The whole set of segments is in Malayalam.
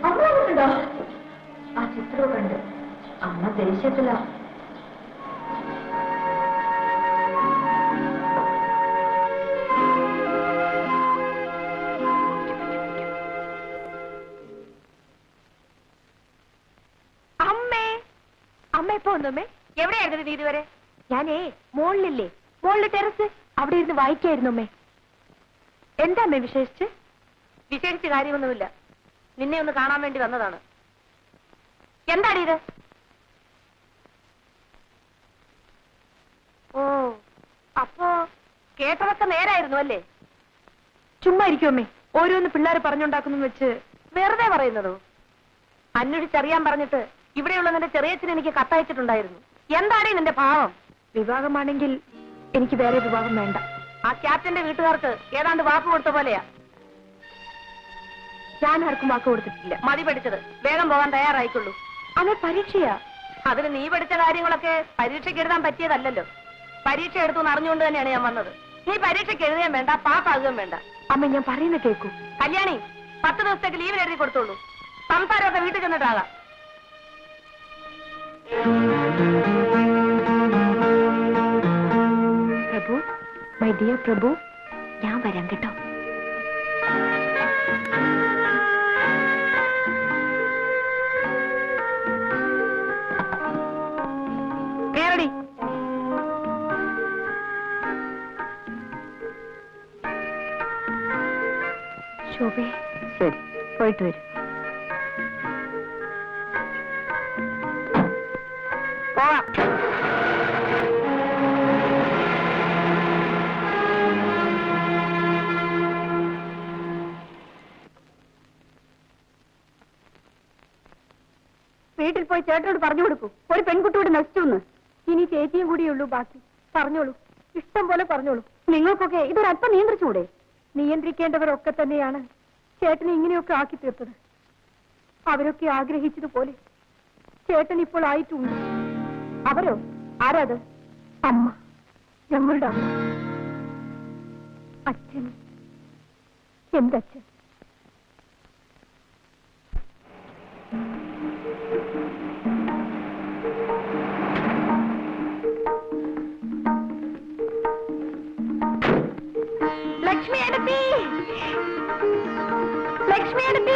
അമ്മ വന്നിട്ടുണ്ടോ? ആ ചിത്രവും കണ്ട്. അമ്മ ദേഷ്യത്തില്ല. അമ്മേ, അമ്മ എപ്പോ വന്നമ്മേ? എവിടെയായിരുന്നു നീ ഇതുവരെ? ഞാനേ മോളിലില്ലേ, മോളിലെ ടെറസ് അവിടെ ഇരുന്ന് വായിക്കായിരുന്നു അമ്മേ. എന്താ അമ്മേ വിശേഷിച്ച്? വിശേഷിച്ച് കാര്യമൊന്നുമില്ല. നിന്നെ ഒന്ന് കാണാൻ വേണ്ടി വന്നതാണ്. എന്താണ് ഇത്? ഓ, അപ്പോ കേട്ടതൊക്കെ നേരായിരുന്നു അല്ലേ? ചുമ്മാ ഇരിക്കും അമ്മേ. ഓരോന്ന് പിള്ളേർ പറഞ്ഞുണ്ടാക്കുന്നു വെച്ച് വെറുതെ പറയുന്നതോ? അന്വേഷിച്ചറിയാൻ പറഞ്ഞിട്ട് ഇവിടെയുള്ള നിന്റെ ചെറിയച്ഛൻ എനിക്ക് കത്തയച്ചിട്ടുണ്ടായിരുന്നു. എന്താണ് നിന്റെ ഭാവം? വിവാഹമാണെങ്കിൽ എനിക്ക് വേറെ വിവാഹം വേണ്ട. ആ ക്യാപ്റ്റന്റെ വീട്ടുകാർക്ക് ഏതാണ്ട് വാക്ക് കൊടുത്ത പോലെയാ. ഞാൻ ആർക്കും വാക്ക് കൊടുത്തിട്ടില്ല. മതി പഠിച്ചത്. വേഗം പോകാൻ തയ്യാറായിക്കൊള്ളൂ. അമ്മ പരീക്ഷയാ. അതിന് നീ പഠിച്ച കാര്യങ്ങളൊക്കെ പരീക്ഷയ്ക്ക് എഴുതാൻ പറ്റിയതല്ലല്ലോ. പരീക്ഷ എടുത്തു അറിഞ്ഞുകൊണ്ട് തന്നെയാണ് ഞാൻ വന്നത്. നീ പരീക്ഷയ്ക്ക് എഴുതാൻ വേണ്ട, പാസ്സാകുകയും വേണ്ട. അമ്മ ഞാൻ പറയുന്ന കേൾക്കൂ. കല്യാണി 10 ദിവസത്തേക്ക് ലീവിൽ എഴുതി കൊടുത്തോളൂ. സംസാരമൊക്കെ വീട്ടിൽ ചെന്നിട്ടാകാം. പ്രഭു, മൈ ഡിയർ പ്രഭു, ഞാൻ വരാം കേട്ടോ. കേരടി. ശോഭേ, ശരി, പോയിട്ട് വരും. പോവാം. വീട്ടിൽ പോയി ചേട്ടനോട് പറഞ്ഞു കൊടുക്കൂ, ഒരു പെൺകുട്ടിയോട് നശിച്ചു. ഇനി ചേച്ചിയും കൂടിയുള്ളൂ ബാക്കി. പറഞ്ഞോളൂ, ഇഷ്ടം പോലെ പറഞ്ഞോളൂ. നിങ്ങൾക്കൊക്കെ ഇതൊരല്പം നിയന്ത്രിച്ചുകൂടെ? നിയന്ത്രിക്കേണ്ടവരൊക്കെ തന്നെയാണ് ചേട്ടനെ ഇങ്ങനെയൊക്കെ ആക്കി തീർത്തത്. അവരൊക്കെ ആഗ്രഹിച്ചതുപോലെ ചേട്ടൻ ഇപ്പോൾ ആയിട്ടുണ്ട്. അവരോ? ആരാത്? അമ്മ, ഞങ്ങളുടെ അമ്മ. അച്ഛൻ, എന്തച്ഛൻ? ലക്ഷ്മി അടുത്തി, ലക്ഷ്മി അടുത്തി.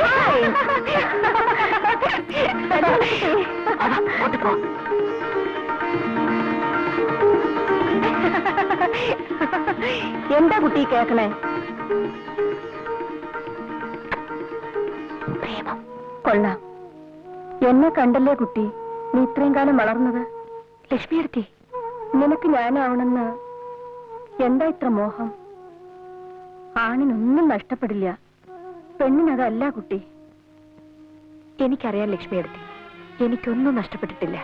എന്താ കുട്ടി കേക്കണേ? പ്രേമം. കൊള്ളാം. എന്നെ കണ്ടല്ലേ കുട്ടി നീ ഇത്രയും കാലം വളർന്നത്? ലക്ഷ്മി അടുത്തി, നിനക്ക് ഞാനാവണമെന്ന് എന്താ ഇത്ര മോഹം? ആണിനൊന്നും നഷ്ടപ്പെടില്ല, പെണ്ണിനതല്ല കുട്ടി. എനിക്കറിയാം ലക്ഷ്മി അടുത്തി, എനിക്കൊന്നും നഷ്ടപ്പെട്ടിട്ടില്ല,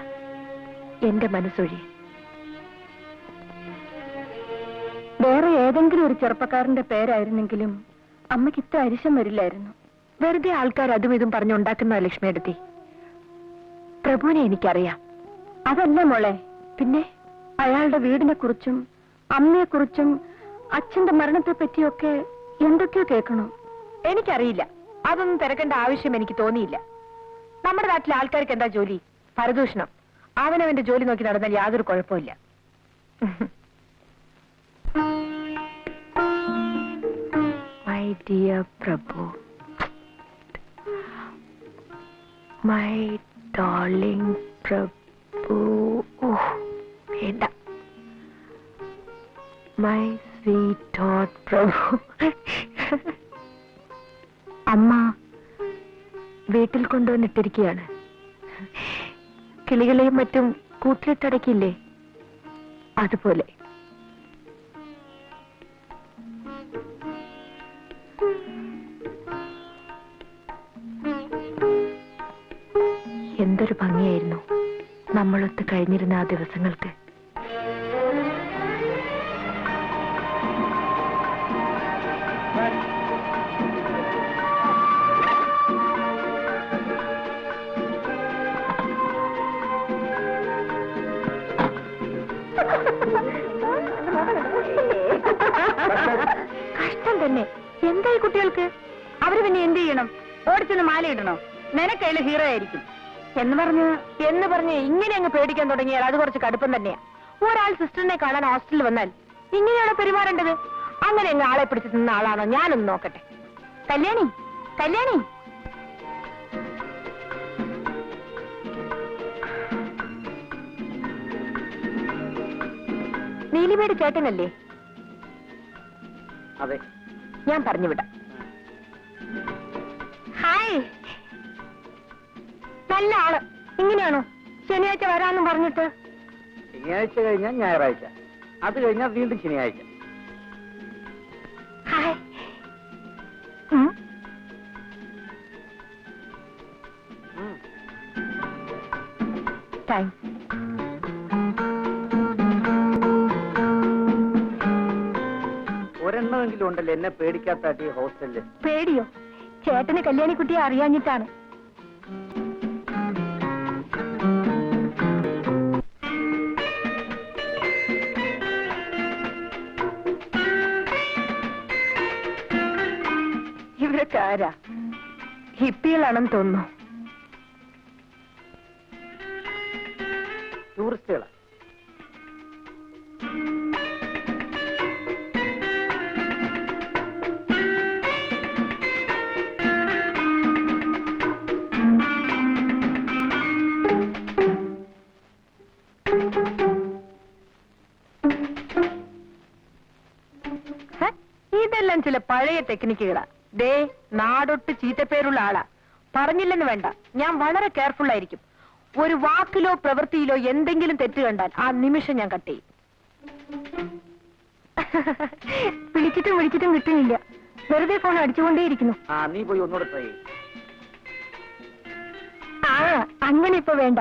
എന്റെ മനസ്സൊഴി. വേറെ ഏതെങ്കിലും ഒരു ചെറുപ്പക്കാരന്റെ പേരായിരുന്നെങ്കിലും അമ്മയ്ക്ക് ഇത്ര അരിശം വരില്ലായിരുന്നു. വെറുതെ ആൾക്കാർ അതും ഇതും പറഞ്ഞുണ്ടാക്കുന്ന ലക്ഷ്മി അടുത്തി. പ്രഭുവിനെ എനിക്കറിയാം. അതല്ല മോളെ, പിന്നെ അയാളുടെ വീടിനെ കുറിച്ചും അമ്മയെക്കുറിച്ചും അച്ഛന്റെ മരണത്തെ പറ്റിയൊക്കെ എന്തൊക്കെയോ കേൾക്കണോ? എനിക്കറിയില്ല, അതൊന്നും തിരക്കേണ്ട ആവശ്യം എനിക്ക് തോന്നിയില്ല. നമ്മുടെ നാട്ടിലെ ആൾക്കാർക്ക് എന്താ ജോലി? പരദൂഷണം. അവനവന്റെ ജോലി നോക്കി നടന്നാൽ യാതൊരു കുഴപ്പമില്ല. My dear Prabhu, my darling Prabhu, വേണ്ട, മൈ സ്വീറ്റ് ഹോട്ട് പ്രഭു. അമ്മ വീട്ടിൽ കൊണ്ടുവന്നിട്ടിരിക്കുകയാണ്. കിളികളെയും മറ്റും കൂട്ടിലിട്ടടക്കില്ലേ, അതുപോലെ. എന്തൊരു ഭംഗിയായിരുന്നു നമ്മളൊത്ത് കഴിഞ്ഞിരുന്ന ആ ദിവസങ്ങൾക്ക്. കഷ്ടം തന്നെ. എന്തായി കുട്ടികൾക്ക്? അവര് പിന്നെ എന്ത് ചെയ്യണം? ഓടിച്ചെന്ന് മാല ഇടണോ? നിനക്കതിൽ ഹീറോ ആയിരിക്കും എന്ന് പറഞ്ഞ് ഇങ്ങനെ അങ്ങ് പേടിക്കാൻ തുടങ്ങിയാൽ അത് കുറച്ച് കടുപ്പം തന്നെയാ. ഒരാൾ സിസ്റ്ററിനെ കാണാൻ ഹോസ്റ്റലിൽ വന്നാൽ ഇങ്ങനെയാണോ പെരുമാറേണ്ടത്? അങ്ങനെ അങ്ങ് ആളെ പിടിച്ച് നിന്ന ആളാണോ? ഞാനൊന്ന് നോക്കട്ടെ. കല്യാണി, കല്യാണി, നീലിമയുടെ ചേട്ടനല്ലേ? അതെ, ഞാൻ പറഞ്ഞു വിടാം. ഹായ്, നല്ല ആള്. ഇങ്ങനെയാണോ ശനിയാഴ്ച വരാമെന്നും പറഞ്ഞിട്ട്? ശനിയാഴ്ച കഴിഞ്ഞാൽ ഞായറാഴ്ച, അത് കഴിഞ്ഞാൽ വീണ്ടും ശനിയാഴ്ച. ഹായ്. താങ്ക്സ്. ഒരെണ്ണമെങ്കിലും ഉണ്ടല്ലോ എന്നെ പേടിക്കാത്ത ഹോസ്റ്റലില്. പേടിയോ? ചേട്ടന് കല്യാണിക്കുട്ടിയെ അറിയാഞ്ഞിട്ടാണ്. ഇവരൊക്കെ ആരാ? ഹിപ്പികളാണെന്ന് തോന്നുന്നു. ടൂറിസ്റ്റുകളാ. ഇതെല്ലാം ചില പഴയ ടെക്നിക്കുകളാ. ദേ, നാടൊട്ട് ചീത്തപ്പേരുള്ള ആളാ. പറഞ്ഞില്ലെന്ന് വേണ്ട, ഞാൻ വളരെ കെയർഫുൾ ആയിരിക്കും. ഒരു വാക്കിലോ പ്രവൃത്തിയിലോ എന്തെങ്കിലും തെറ്റ് കണ്ടാൽ ആ നിമിഷം ഞാൻ കട്ട് ചെയ്യും. വിളിച്ചിട്ടും കിട്ടുന്നില്ല. വെറുതെ ഫോൺ അടിച്ചുകൊണ്ടേയിരിക്കുന്നു. നീ പോയി ഒന്നുകൂടെ ട്രൈ ചെയ്യും. അങ്ങനെ ഇപ്പൊ വേണ്ട.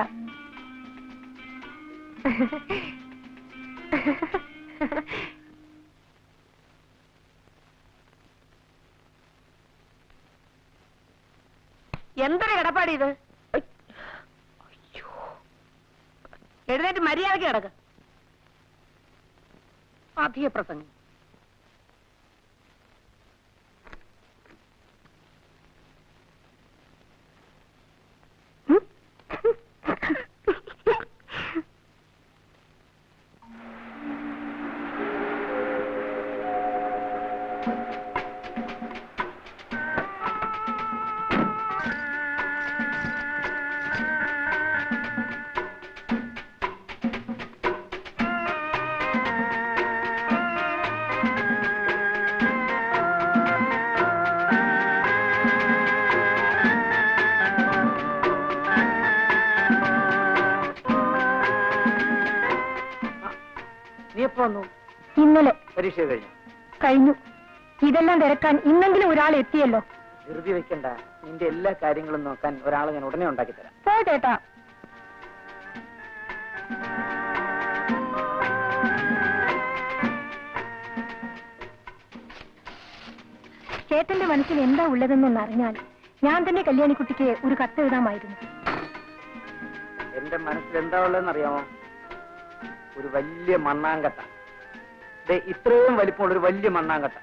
എന്തൊരു കിടപ്പാടി ഇത്? എഴുന്നേറ്റ് മര്യാദയ്ക്ക് കിടക്ക്. അധിക പ്രസംഗം. ഇന്നലെ പരീക്ഷ കഴിഞ്ഞു. ഇതെല്ലാം തിരക്കാൻ ഇന്നെങ്കിലും ഒരാൾ എത്തിയല്ലോ. ധൃതി വെക്കണ്ട, നിന്റെ എല്ലാ കാര്യങ്ങളും നോക്കാൻ ഒരാളെ ഞാൻ ഉടനെ ഉണ്ടാക്കി തരാം. പോ ചേട്ടാ. ചേട്ടന്റെ മനസ്സിൽ എന്താ ഉള്ളതെന്നറിഞ്ഞാൽ ഞാൻ തന്നെ കല്യാണിക്കുട്ടിക്ക് ഒരു കത്ത് എഴുതാമായിരുന്നു. എന്റെ മനസ്സിൽ എന്താ ഉള്ളതെന്ന് അറിയാമോ? ഒരു വലിയ മണ്ണാങ്കട്ട. ഇത്രയും വലിപ്പമുള്ള ഒരു വലിയ മണ്ണാങ്കട്ട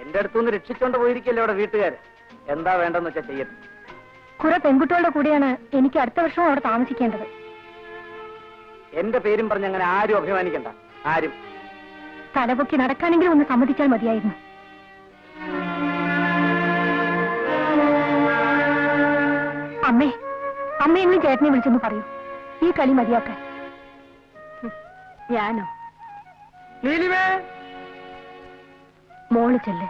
എന്റെ അടുത്തുനിന്ന് രക്ഷിച്ചോണ്ട് പോയിരിക്കല്ലേ അവിടെ വീട്ടുകാര്. എന്താ വേണ്ടെന്ന് വെച്ചാൽ ചെയ്യട്ടെ. കുറെ പെൺകുട്ടികളുടെ കൂടെയാണ് എനിക്ക് അടുത്ത വർഷവും അവിടെ താമസിക്കേണ്ടത്. എന്റെ പേരും പറഞ്ഞ് അങ്ങനെ ആരും അഭിമാനിക്കണ്ട. ആരും തലപൊക്കി നടക്കാനെങ്കിലും ഒന്ന് സമ്മതിച്ചാൽ മതിയായിരുന്നു. അമ്മയെങ്കിലും ചേട്ടനെ വിളിച്ചൊന്ന് പറയൂ, ഈ കളി മതിയാക്കാൻ. ഞാനോ? മോള് ചെല്ല്.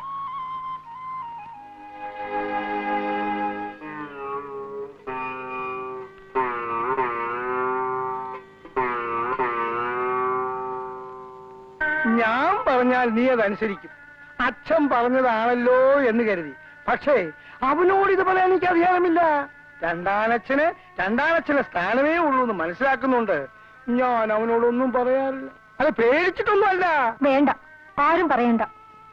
ഞാൻ പറഞ്ഞാൽ നീ അതനുസരിക്കും. അച്ഛൻ പറഞ്ഞതാണല്ലോ എന്ന് കരുതി. പക്ഷേ അവനോട് ഇത് പറയാൻ എനിക്ക് അധികാരമില്ല. രണ്ടാനച്ഛന് സ്ഥാനമേ ഉള്ളൂ എന്ന് മനസ്സിലാക്കുന്നുണ്ട്. ഞാൻ അവനോടൊന്നും പറയാറില്ല. അത് പേടിച്ചിട്ടൊന്നും അല്ല. വേണ്ട, ആരും പറയണ്ട.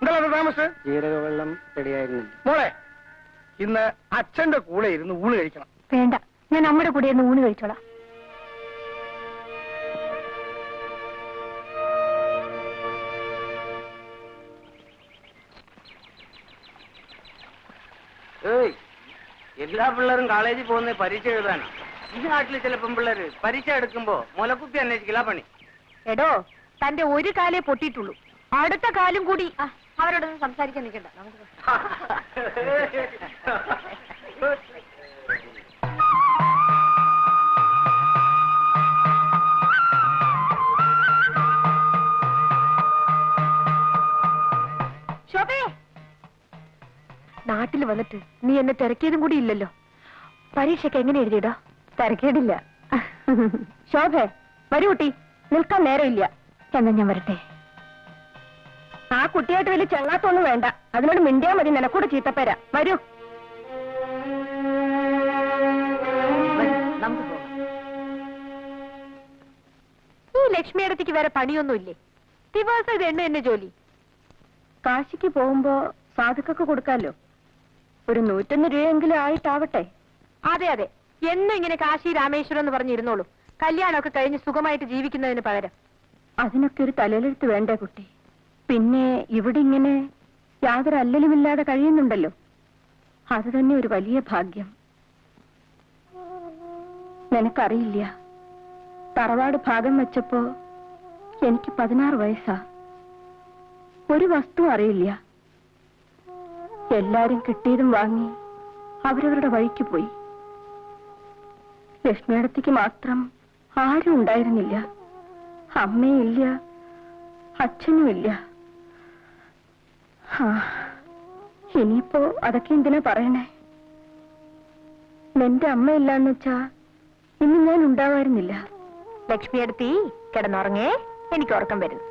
എന്താ താമസം? ജീരകവെള്ളം റെഡിയായിരുന്നു. മോളെ, ഇന്ന് അച്ഛന്റെ കൂടെ ഇരുന്ന് ഊണ് കഴിക്കണം. വേണ്ട, ഞാൻ നമ്മുടെ കൂടെ ഇരുന്ന് ഊണ് കഴിച്ചോളാം. ഏയ്, എല്ലാ പിള്ളേരും കോളേജിൽ പോകുന്ന പരീക്ഷ എഴുതാനാ. ഈ നാട്ടിൽ ചില പെൺപിള്ളേര് പരീക്ഷ എടുക്കുമ്പോ മുലക്കുപ്പി അന്വേഷിക്കില്ല പണി. എടോ, തന്റെ ഒരു കാലേ പൊട്ടിയിട്ടുള്ളൂ, അടുത്ത കാലും കൂടി. അവരോടൊന്നും സംസാരിക്കാൻ നിൽക്കണ്ട, നമുക്ക് ശോഭേ, നാട്ടിൽ വന്നിട്ട് നീ എന്നെ തിരക്കിയതും കൂടി ഇല്ലല്ലോ. പരീക്ഷയ്ക്ക് എങ്ങനെ എഴുതിയിടാ? തിരക്കേടില്ല. ശോഭേ, വരൂ കുട്ടി, നിൽക്കാൻ നേരമില്ല. എന്നാ ഞാൻ വരട്ടെ. ആ കുട്ടിയായിട്ട് വലിയ ചങ്ങാത്തൊന്നും വേണ്ട, അതിനോട് മിണ്ടിയാ മതി, നിനക്കൂടെ ചീത്തപ്പേരാ. വരൂ. നമുക്ക് പോകാം. ഈ ലക്ഷ്മിയടത്തേക്ക് വേറെ പണിയൊന്നുമില്ലേ? ദിവസം ഇത് എന്നെ ജോലി. കാശിക്ക് പോകുമ്പോ സാധുക്കൊക്കെ കൊടുക്കാലോ. ഒരു 101 രൂപയെങ്കിലും ആയിട്ടാവട്ടെ. അതെ അതെ, എന്നും ഇങ്ങനെ കാശി രാമേശ്വരം എന്ന് പറഞ്ഞിരുന്നോളൂ. കല്യാണമൊക്കെ കഴിഞ്ഞ് സുഖമായിട്ട് ജീവിക്കുന്നതിന് പകരം. അതിനൊക്കെ ഒരു തലയിലെടുത്ത് വേണ്ടേ കുട്ടി? പിന്നെ ഇവിടെ ഇങ്ങനെ യാതൊരു അല്ലലുമില്ലാതെ കഴിയുന്നുണ്ടല്ലോ, അത് തന്നെ ഒരു വലിയ ഭാഗ്യം. നിനക്കറിയില്ല, തറവാട് ഭാഗം വെച്ചപ്പോ എനിക്ക് 16 വയസ്സാ. ഒരു വസ്തു അറിയില്ല. എല്ലാരും കിട്ടിയതും വാങ്ങി അവരവരുടെ വഴിക്ക് പോയി. ലക്ഷ്മിയടത്തേക്ക് മാത്രം ആരും ഉണ്ടായിരുന്നില്ല. അമ്മയില്ല, അച്ഛനുമില്ല. ഇനിയിപ്പോ അതൊക്കെ എന്തിനാ പറയണേ? നിന്റെ അമ്മയില്ലാന്ന് വെച്ചാ ഇന്ന് ഞാൻ ഉണ്ടാവായിരുന്നില്ല. ലക്ഷ്മിയടത്തി കിടന്നുറങ്ങേ, എനിക്ക് ഉറക്കം വരുന്നു.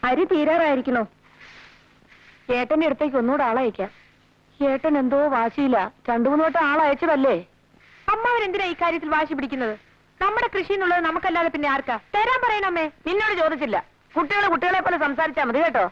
അരി തീരാറായിരിക്കണോ? ഏട്ടന്റെ അടുത്തേക്ക് ഒന്നുകൂടെ ആളയക്കാം. ഏട്ടൻ എന്തോ വാശിയില്ല, 2-3 വട്ടം ആളയച്ചതല്ലേ. അമ്മാവരെന്തിനാ ഇക്കാര്യത്തിൽ വാശി പിടിക്കുന്നത്? നമ്മുടെ കൃഷി എന്നുള്ളത് നമുക്കല്ലാതെ പിന്നെ ആർക്കാ? തരാൻ പറയണമ്മേ. നിന്നോട് ചോദിച്ചില്ല. കുട്ടികളെ പോലെ സംസാരിച്ചാ മതി കേട്ടോ.